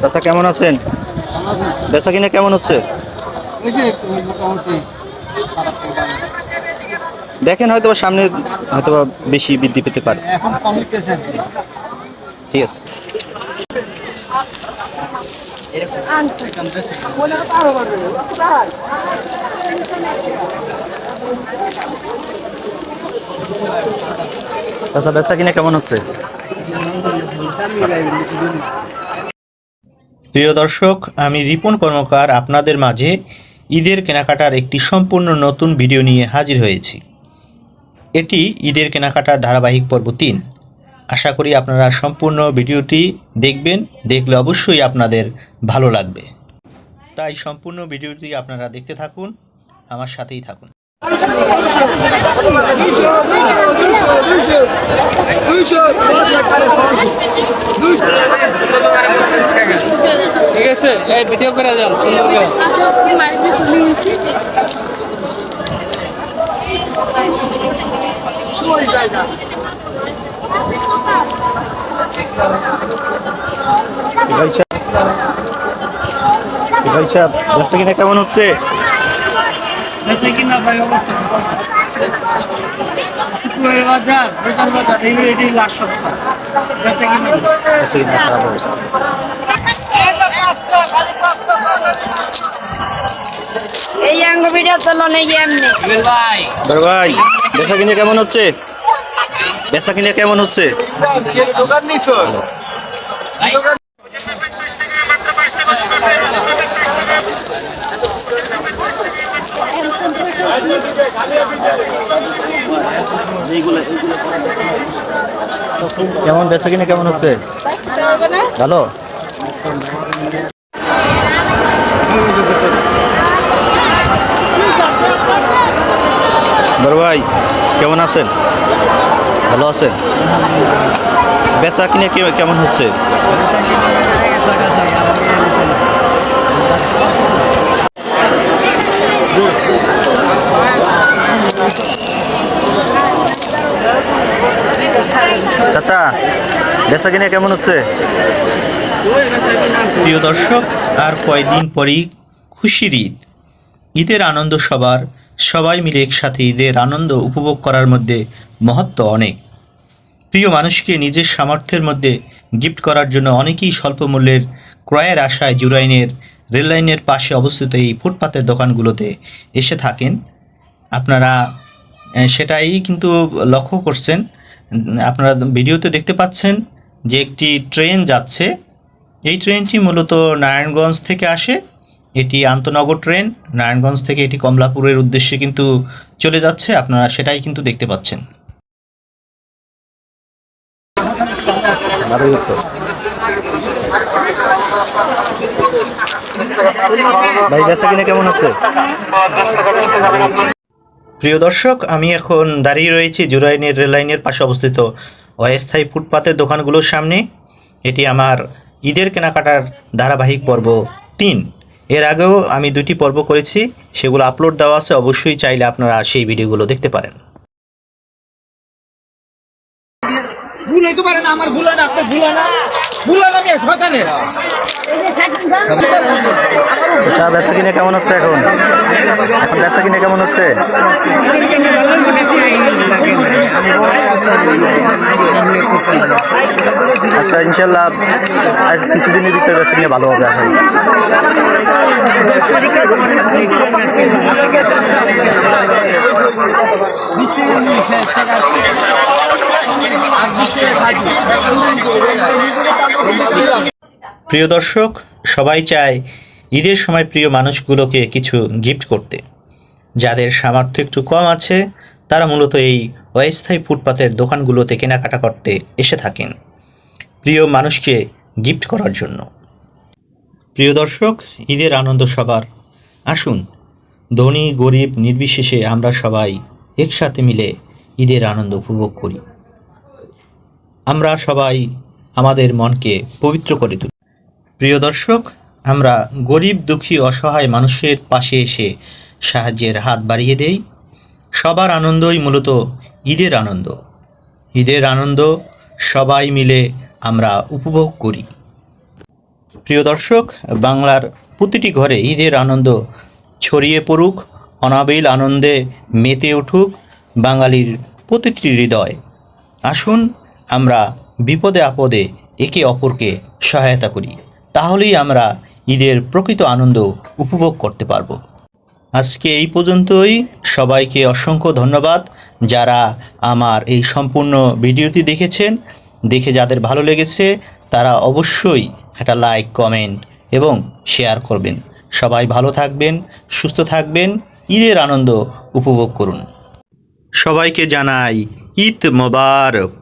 চাচা কেমন আছেন? বেচা কিনা কেমন হচ্ছে? দেখেন হয়তো সামনে হয়তো বেশি বৃদ্ধি পেতে পারে। এখন কমতেছে। ঠিক আছে। চাচা বেচা কিনা কেমন হচ্ছে? প্রিয় দর্শক, আমি রিপন কর্মকার আপনাদের মাঝে ঈদের কেনাকাটার একটি সম্পূর্ণ নতুন ভিডিও নিয়ে হাজির হয়েছি। এটি ঈদের কেনাকাটার ধারাবাহিক পর্ব 3। আশা করি আপনারা সম্পূর্ণ ভিডিওটি দেখবেন, দেখলে অবশ্যই আপনাদের ভালো লাগবে। তাই সম্পূর্ণ ভিডিওটি আপনারা দেখতে থাকুন, আমার সাথেই থাকুন। ঠিক আছে, এই ভিডিও করে যান সুন্দর করে। ভাই সাহেব বেচা কিনা কেমন হচ্ছে? শুক্রবার বাজার, রোজার বাজার, এই লাখ সপ্তাহ বেচা কিনা খারাপ অবস্থা। এই আঙ্গ ভিডিও তো লনে এমনি ভাই বড় ভাই বেচা কিনা কেমন হচ্ছে? বেচা কিনা কেমন হচ্ছে? দোকান নিছো? কেমন বেচা কিনা কেমন হচ্ছে? ভালো। বড় ভাই কেমন আছেন? ভালো আছেন? বেচা কিনা কেমন হচ্ছে? চাচা বেচা কিনা কেমন হচ্ছে? প্রিয় দর্শক, আর কয়দিন পরই খুশির ঈদ। ঈদের আনন্দ সবাই মিলে একসাথে ঈদের আনন্দ উপভোগ করার মধ্যে মহত্ব অনেক। প্রিয় মানুষকে নিজের সামর্থ্যের মধ্যে গিফট করার জন্য অনেকেই স্বল্প মূল্যের ক্রয়ের আশায় জুরাইনের রেললাইনের পাশে অবস্থিত এই ফুটপাতের দোকানগুলোতে এসে থাকেন। আপনারা সেটাই কিন্তু লক্ষ্য করছেন। আপনারা ভিডিওতে দেখতে পাচ্ছেন যে একটি ট্রেন যাচ্ছে। এই ট্রেনটি মূলত নারায়ণগঞ্জ থেকে আসে। এটি আন্তনগর ট্রেন। নারায়ণগঞ্জ থেকে এটি কমলাপুরের উদ্দেশ্যে কিন্তু চলে যাচ্ছে। আপনারা সেটাই কিন্তু দেখতে পাচ্ছেন। ভাই বেচা কিনা কেমন হচ্ছে? প্রিয় দর্শক, আমি এখন দাঁড়িয়ে রয়েছি জুরাইনের রেললাইনের পাশে অবস্থিত অস্থায়ী ফুটপাতের দোকানগুলোর সামনে। এটি আমার ঈদের কেনাকাটার ধারাবাহিক পর্ব 3। এর আগেও আমি 2টি পর্ব করেছি, সেগুলো আপলোড দেওয়া আছে। অবশ্যই চাইলে আপনারা সেই ভিডিওগুলো দেখতে পারেন। ভুল হইতে পারে না, আমার ভুল হয় না, আপনার ভুল হয় না, ভুল হয় না, আমি শয়তানের। আচ্ছা বেচা কিনা কেমন হচ্ছে? এখন বেচা কিনা কেমন হচ্ছে? আচ্ছা ইনশাল্লাহ আর কিছুদিনের ভিতরে বেচা কিনা ভালো হবে। এখন প্রিয় দর্শক, সবাই চায় ঈদের সময় প্রিয় মানুষগুলোকে কিছু গিফট করতে। যাদের সামর্থ্য একটু কম আছে তারা মূলত এই অস্থায়ী ফুটপাতের দোকানগুলোতে কেনাকাটা করতে এসে থাকেন প্রিয় মানুষকে গিফট করার জন্য। প্রিয় দর্শক, ঈদের আনন্দ সবার। আসুন ধনী গরিব নির্বিশেষে আমরা সবাই একসাথে মিলে ঈদের আনন্দ উপভোগ করি। আমরা সবাই আমাদের মনকে পবিত্র করে তুলি। প্রিয় দর্শক, আমরা গরিব দুঃখী অসহায় মানুষের পাশে এসে সাহায্যের হাত বাড়িয়ে দেই। সবার আনন্দই মূলত ঈদের আনন্দ। ঈদের আনন্দ সবাই মিলে আমরা উপভোগ করি। প্রিয় দর্শক, বাংলার প্রতিটি ঘরে ঈদের আনন্দ ছড়িয়ে পড়ুক, অনাবিল আনন্দে মেতে উঠুক বাঙালির প্রতিটি হৃদয়। আসুন আমরা বিপদে আপদে একে অপরকে সহায়তা করি, তাহলেই আমরা ঈদের প্রকৃত আনন্দ উপভোগ করতে পারব। আজকে এই পর্যন্তই। সবাইকে অসংখ্য ধন্যবাদ যারা আমার এই সম্পূর্ণ ভিডিওটি দেখেছেন। দেখে যাদের ভালো লেগেছে তারা অবশ্যই একটা লাইক, কমেন্ট এবং শেয়ার করবেন। সবাই ভালো থাকবেন, সুস্থ থাকবেন, ঈদের আনন্দ উপভোগ করুন। সবাইকে জানাই ঈদ মোবারক।